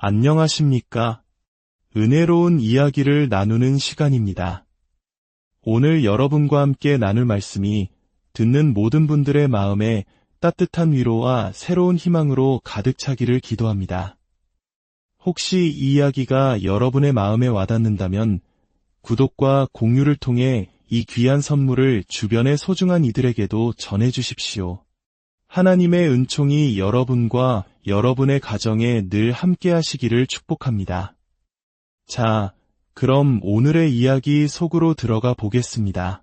안녕하십니까? 은혜로운 이야기를 나누는 시간입니다. 오늘 여러분과 함께 나눌 말씀이 듣는 모든 분들의 마음에 따뜻한 위로와 새로운 희망으로 가득 차기를 기도합니다. 혹시 이 이야기가 여러분의 마음에 와닿는다면 구독과 공유를 통해 이 귀한 선물을 주변의 소중한 이들에게도 전해주십시오. 하나님의 은총이 여러분과 여러분의 가정에 늘 함께 하시기를 축복합니다. 자, 그럼 오늘의 이야기 속으로 들어가 보겠습니다.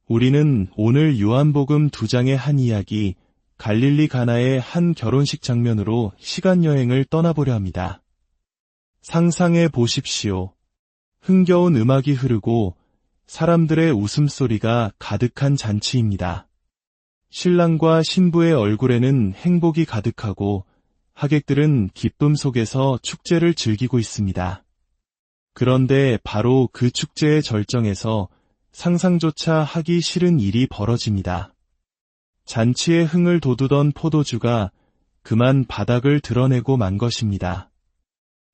우리는 오늘 요한복음 2장의 한 이야기, 갈릴리 가나의 한 결혼식 장면으로 시간여행을 떠나보려 합니다. 상상해 보십시오. 흥겨운 음악이 흐르고 사람들의 웃음소리가 가득한 잔치입니다. 신랑과 신부의 얼굴에는 행복이 가득하고 하객들은 기쁨 속에서 축제를 즐기고 있습니다. 그런데 바로 그 축제의 절정에서 상상조차 하기 싫은 일이 벌어집니다. 잔치의 흥을 돋우던 포도주가 그만 바닥을 드러내고 만 것입니다.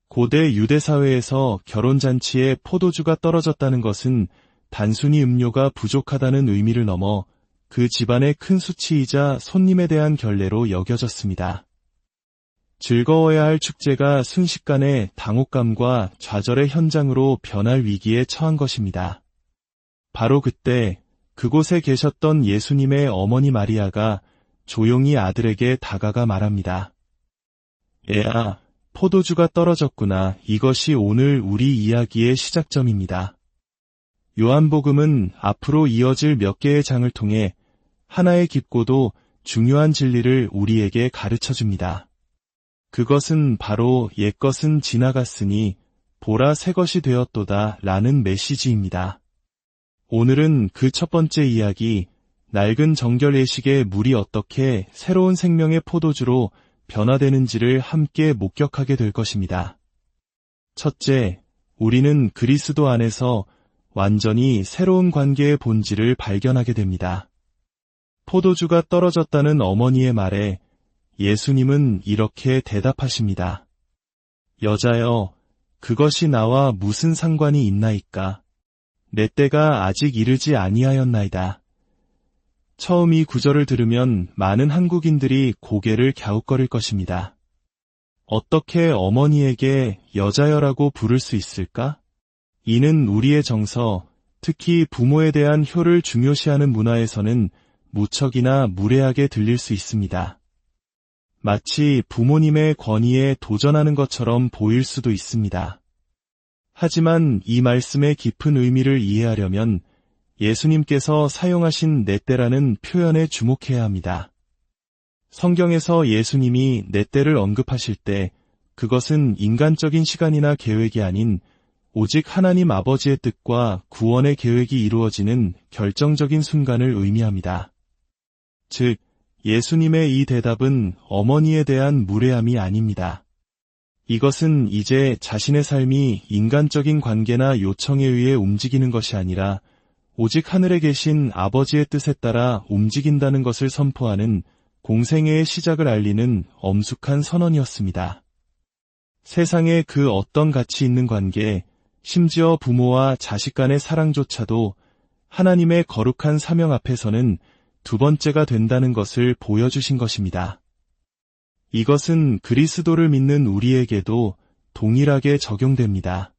고대 유대 사회에서 결혼잔치에 포도주가 떨어졌다는 것은 단순히 음료가 부족하다는 의미를 넘어 그 집안의 큰 수치이자 손님에 대한 결례로 여겨졌습니다. 즐거워야 할 축제가 순식간에 당혹감과 좌절의 현장으로 변할 위기에 처한 것입니다. 바로 그때 그곳에 계셨던 예수님의 어머니 마리아가 조용히 아들에게 다가가 말합니다. 애아, 포도주가 떨어졌구나. 이것이 오늘 우리 이야기의 시작점입니다. 요한복음은 앞으로 이어질 몇 개의 장을 통해 하나의 깊고도 중요한 진리를 우리에게 가르쳐줍니다. 그것은 바로 옛것은 지나갔으니 보라 새것이 되었도다 라는 메시지입니다. 오늘은 그 첫 번째 이야기, 낡은 정결 예식의 물이 어떻게 새로운 생명의 포도주로 변화되는지를 함께 목격하게 될 것입니다. 첫째, 우리는 그리스도 안에서 완전히 새로운 관계의 본질을 발견하게 됩니다. 포도주가 떨어졌다는 어머니의 말에 예수님은 이렇게 대답하십니다. 여자여, 그것이 나와 무슨 상관이 있나이까? 내 때가 아직 이르지 아니하였나이다. 처음 이 구절을 들으면 많은 한국인들이 고개를 갸웃거릴 것입니다. 어떻게 어머니에게 여자여라고 부를 수 있을까? 이는 우리의 정서, 특히 부모에 대한 효를 중요시하는 문화에서는 무척이나 무례하게 들릴 수 있습니다. 마치 부모님의 권위에 도전하는 것처럼 보일 수도 있습니다. 하지만 이 말씀의 깊은 의미를 이해하려면 예수님께서 사용하신 내 때라는 표현에 주목해야 합니다. 성경에서 예수님이 내 때를 언급하실 때 그것은 인간적인 시간이나 계획이 아닌 오직 하나님 아버지의 뜻과 구원의 계획이 이루어지는 결정적인 순간을 의미합니다. 즉, 예수님의 이 대답은 어머니에 대한 무례함이 아닙니다. 이것은 이제 자신의 삶이 인간적인 관계나 요청에 의해 움직이는 것이 아니라 오직 하늘에 계신 아버지의 뜻에 따라 움직인다는 것을 선포하는 공생애의 시작을 알리는 엄숙한 선언이었습니다. 세상의 그 어떤 가치 있는 관계, 심지어 부모와 자식 간의 사랑조차도 하나님의 거룩한 사명 앞에서는 두 번째가 된다는 것을 보여주신 것입니다. 이것은 그리스도를 믿는 우리에게도 동일하게 적용됩니다.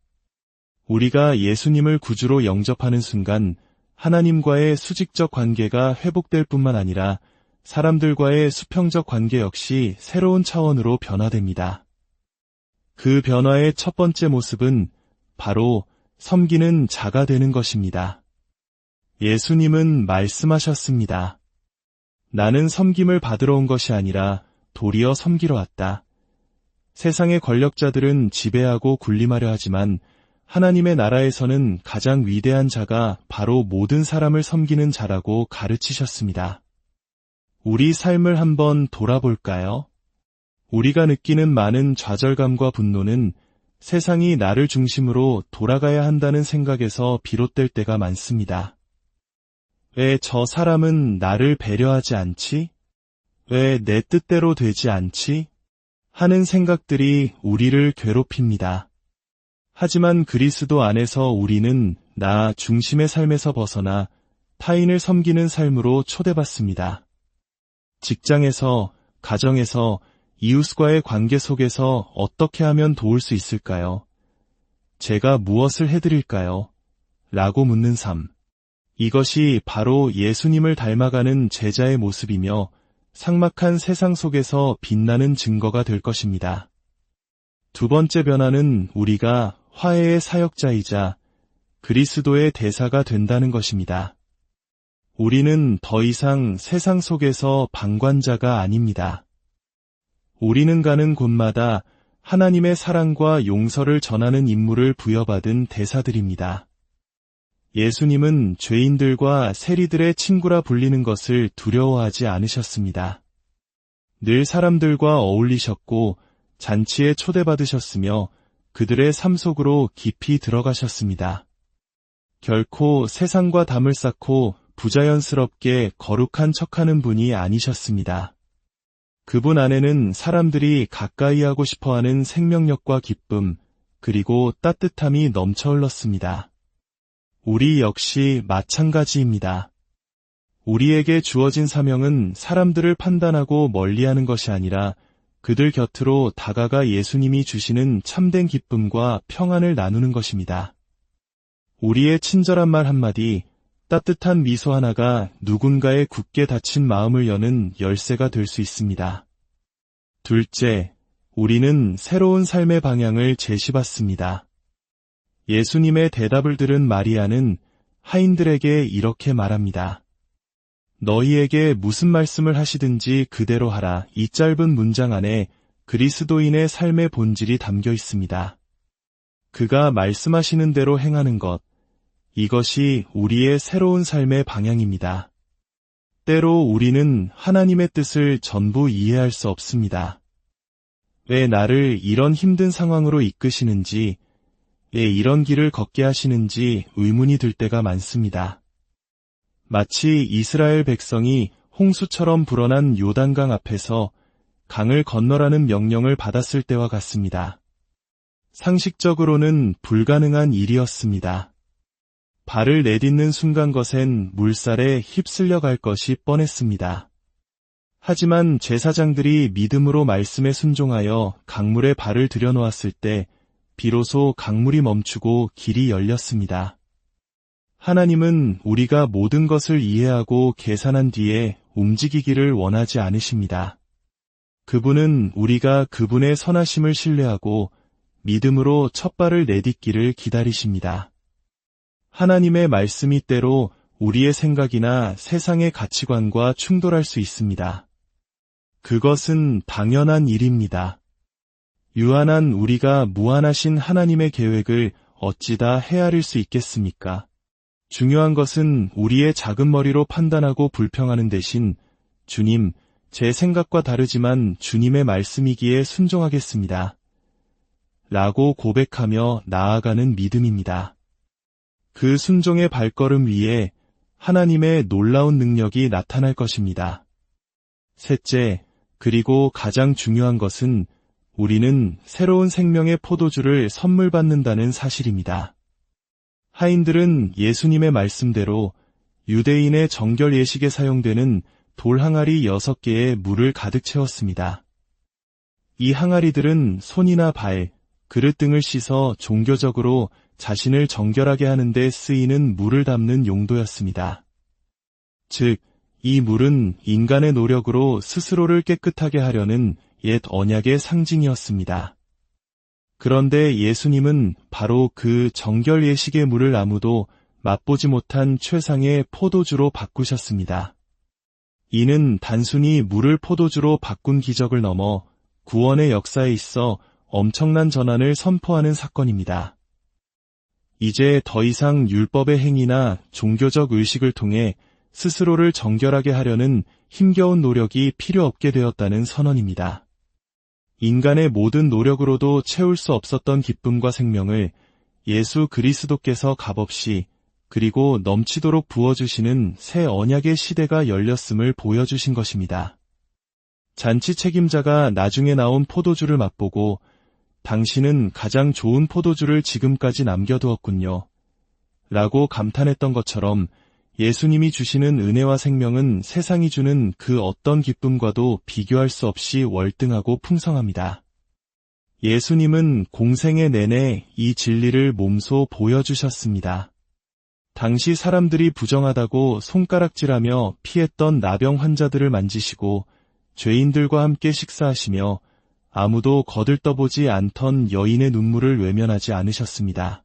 우리가 예수님을 구주로 영접하는 순간 하나님과의 수직적 관계가 회복될 뿐만 아니라 사람들과의 수평적 관계 역시 새로운 차원으로 변화됩니다. 그 변화의 첫 번째 모습은 바로 섬기는 자가 되는 것입니다. 예수님은 말씀하셨습니다. 나는 섬김을 받으러 온 것이 아니라 도리어 섬기러 왔다. 세상의 권력자들은 지배하고 군림하려 하지만 하나님의 나라에서는 가장 위대한 자가 바로 모든 사람을 섬기는 자라고 가르치셨습니다. 우리 삶을 한번 돌아볼까요? 우리가 느끼는 많은 좌절감과 분노는 세상이 나를 중심으로 돌아가야 한다는 생각에서 비롯될 때가 많습니다. 왜 저 사람은 나를 배려하지 않지? 왜 내 뜻대로 되지 않지? 하는 생각들이 우리를 괴롭힙니다. 하지만 그리스도 안에서 우리는 나 중심의 삶에서 벗어나 타인을 섬기는 삶으로 초대받습니다. 직장에서, 가정에서, 이웃과의 관계 속에서 어떻게 하면 도울 수 있을까요? 제가 무엇을 해드릴까요? 라고 묻는 삶. 이것이 바로 예수님을 닮아가는 제자의 모습이며 삭막한 세상 속에서 빛나는 증거가 될 것입니다. 두 번째 변화는 우리가 화해의 사역자이자 그리스도의 대사가 된다는 것입니다. 우리는 더 이상 세상 속에서 방관자가 아닙니다. 우리는 가는 곳마다 하나님의 사랑과 용서를 전하는 임무를 부여받은 대사들입니다. 예수님은 죄인들과 세리들의 친구라 불리는 것을 두려워하지 않으셨습니다. 늘 사람들과 어울리셨고 잔치에 초대받으셨으며 그들의 삶 속으로 깊이 들어가셨습니다. 결코 세상과 담을 쌓고 부자연스럽게 거룩한 척하는 분이 아니셨습니다. 그분 안에는 사람들이 가까이 하고 싶어하는 생명력과 기쁨, 그리고 따뜻함이 넘쳐 흘렀습니다. 우리 역시 마찬가지입니다. 우리에게 주어진 사명은 사람들을 판단하고 멀리하는 것이 아니라 그들 곁으로 다가가 예수님이 주시는 참된 기쁨과 평안을 나누는 것입니다. 우리의 친절한 말 한마디, 따뜻한 미소 하나가 누군가의 굳게 닫힌 마음을 여는 열쇠가 될 수 있습니다. 둘째, 우리는 새로운 삶의 방향을 제시받습니다. 예수님의 대답을 들은 마리아는 하인들에게 이렇게 말합니다. 너희에게 무슨 말씀을 하시든지 그대로 하라. 이 짧은 문장 안에 그리스도인의 삶의 본질이 담겨 있습니다. 그가 말씀하시는 대로 행하는 것, 이것이 우리의 새로운 삶의 방향입니다. 때로 우리는 하나님의 뜻을 전부 이해할 수 없습니다. 왜 나를 이런 힘든 상황으로 이끄시는지, 왜 이런 길을 걷게 하시는지 의문이 들 때가 많습니다. 마치 이스라엘 백성이 홍수처럼 불어난 요단강 앞에서 강을 건너라는 명령을 받았을 때와 같습니다. 상식적으로는 불가능한 일이었습니다. 발을 내딛는 순간 것엔 물살에 휩쓸려 갈 것이 뻔했습니다. 하지만 제사장들이 믿음으로 말씀에 순종하여 강물에 발을 들여놓았을 때 비로소 강물이 멈추고 길이 열렸습니다. 하나님은 우리가 모든 것을 이해하고 계산한 뒤에 움직이기를 원하지 않으십니다. 그분은 우리가 그분의 선하심을 신뢰하고 믿음으로 첫 발을 내딛기를 기다리십니다. 하나님의 말씀이 때로 우리의 생각이나 세상의 가치관과 충돌할 수 있습니다. 그것은 당연한 일입니다. 유한한 우리가 무한하신 하나님의 계획을 어찌다 헤아릴 수 있겠습니까? 중요한 것은 우리의 작은 머리로 판단하고 불평하는 대신 주님, 제 생각과 다르지만 주님의 말씀이기에 순종하겠습니다. 라고 고백하며 나아가는 믿음입니다. 그 순종의 발걸음 위에 하나님의 놀라운 능력이 나타날 것입니다. 셋째, 그리고 가장 중요한 것은 우리는 새로운 생명의 포도주를 선물 받는다는 사실입니다. 하인들은 예수님의 말씀대로 유대인의 정결 예식에 사용되는 돌 항아리 6개에 물을 가득 채웠습니다. 이 항아리들은 손이나 발, 그릇 등을 씻어 종교적으로 자신을 정결하게 하는 데 쓰이는 물을 담는 용도였습니다. 즉, 이 물은 인간의 노력으로 스스로를 깨끗하게 하려는 옛 언약의 상징이었습니다. 그런데 예수님은 바로 그 정결 예식의 물을 아무도 맛보지 못한 최상의 포도주로 바꾸셨습니다. 이는 단순히 물을 포도주로 바꾼 기적을 넘어 구원의 역사에 있어 엄청난 전환을 선포하는 사건입니다. 이제 더 이상 율법의 행위나 종교적 의식을 통해 스스로를 정결하게 하려는 힘겨운 노력이 필요 없게 되었다는 선언입니다. 인간의 모든 노력으로도 채울 수 없었던 기쁨과 생명을 예수 그리스도께서 값없이 그리고 넘치도록 부어주시는 새 언약의 시대가 열렸음을 보여주신 것입니다. 잔치 책임자가 나중에 나온 포도주를 맛보고 당신은 가장 좋은 포도주를 지금까지 남겨두었군요. 라고 감탄했던 것처럼 예수님이 주시는 은혜와 생명은 세상이 주는 그 어떤 기쁨과도 비교할 수 없이 월등하고 풍성합니다. 예수님은 공생애 내내 이 진리를 몸소 보여주셨습니다. 당시 사람들이 부정하다고 손가락질하며 피했던 나병 환자들을 만지시고 죄인들과 함께 식사하시며 아무도 거들떠보지 않던 여인의 눈물을 외면하지 않으셨습니다.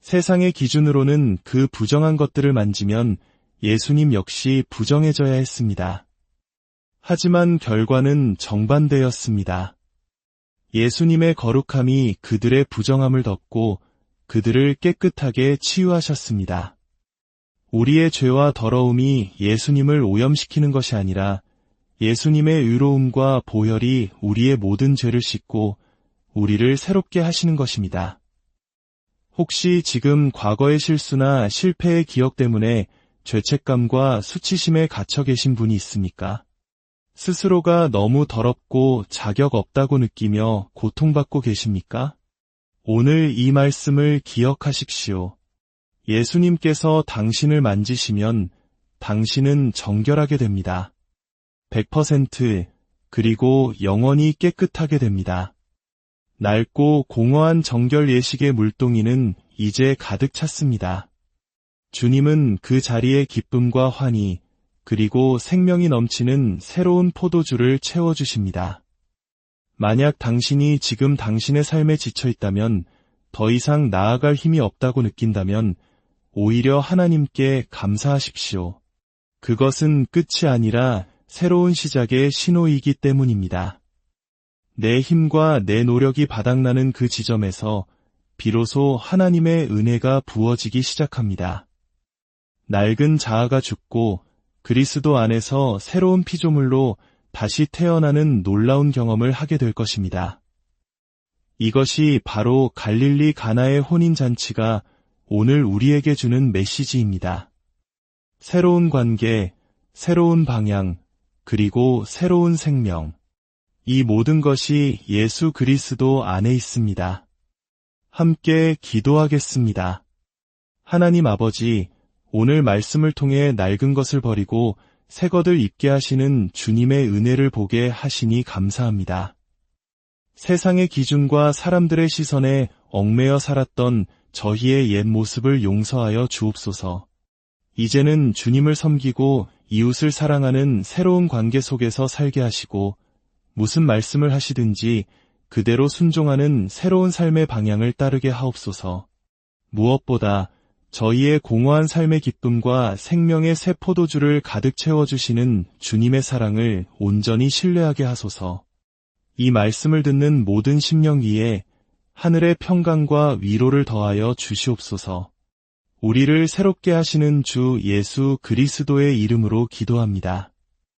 세상의 기준으로는 그 부정한 것들을 만지면 예수님 역시 부정해져야 했습니다. 하지만 결과는 정반대였습니다. 예수님의 거룩함이 그들의 부정함을 덮고 그들을 깨끗하게 치유하셨습니다. 우리의 죄와 더러움이 예수님을 오염시키는 것이 아니라 예수님의 의로움과 보혈이 우리의 모든 죄를 씻고 우리를 새롭게 하시는 것입니다. 혹시 지금 과거의 실수나 실패의 기억 때문에 죄책감과 수치심에 갇혀 계신 분이 있습니까? 스스로가 너무 더럽고 자격 없다고 느끼며 고통받고 계십니까? 오늘 이 말씀을 기억하십시오. 예수님께서 당신을 만지시면 당신은 정결하게 됩니다. 100% 그리고 영원히 깨끗하게 됩니다. 낡고 공허한 정결 예식의 물동이는 이제 가득 찼습니다. 주님은 그 자리에 기쁨과 환희, 그리고 생명이 넘치는 새로운 포도주를 채워주십니다. 만약 당신이 지금 당신의 삶에 지쳐 있다면, 더 이상 나아갈 힘이 없다고 느낀다면, 오히려 하나님께 감사하십시오. 그것은 끝이 아니라 새로운 시작의 신호이기 때문입니다. 내 힘과 내 노력이 바닥나는 그 지점에서 비로소 하나님의 은혜가 부어지기 시작합니다. 낡은 자아가 죽고 그리스도 안에서 새로운 피조물로 다시 태어나는 놀라운 경험을 하게 될 것입니다. 이것이 바로 갈릴리 가나의 혼인잔치가 오늘 우리에게 주는 메시지입니다. 새로운 관계, 새로운 방향, 그리고 새로운 생명. 이 모든 것이 예수 그리스도 안에 있습니다. 함께 기도하겠습니다. 하나님 아버지, 오늘 말씀을 통해 낡은 것을 버리고 새 것을 입게 하시는 주님의 은혜를 보게 하시니 감사합니다. 세상의 기준과 사람들의 시선에 얽매여 살았던 저희의 옛 모습을 용서하여 주옵소서. 이제는 주님을 섬기고 이웃을 사랑하는 새로운 관계 속에서 살게 하시고 무슨 말씀을 하시든지 그대로 순종하는 새로운 삶의 방향을 따르게 하옵소서. 무엇보다 저희의 공허한 삶의 기쁨과 생명의 새 포도주를 가득 채워주시는 주님의 사랑을 온전히 신뢰하게 하소서. 이 말씀을 듣는 모든 심령 위에 하늘의 평강과 위로를 더하여 주시옵소서. 우리를 새롭게 하시는 주 예수 그리스도의 이름으로 기도합니다.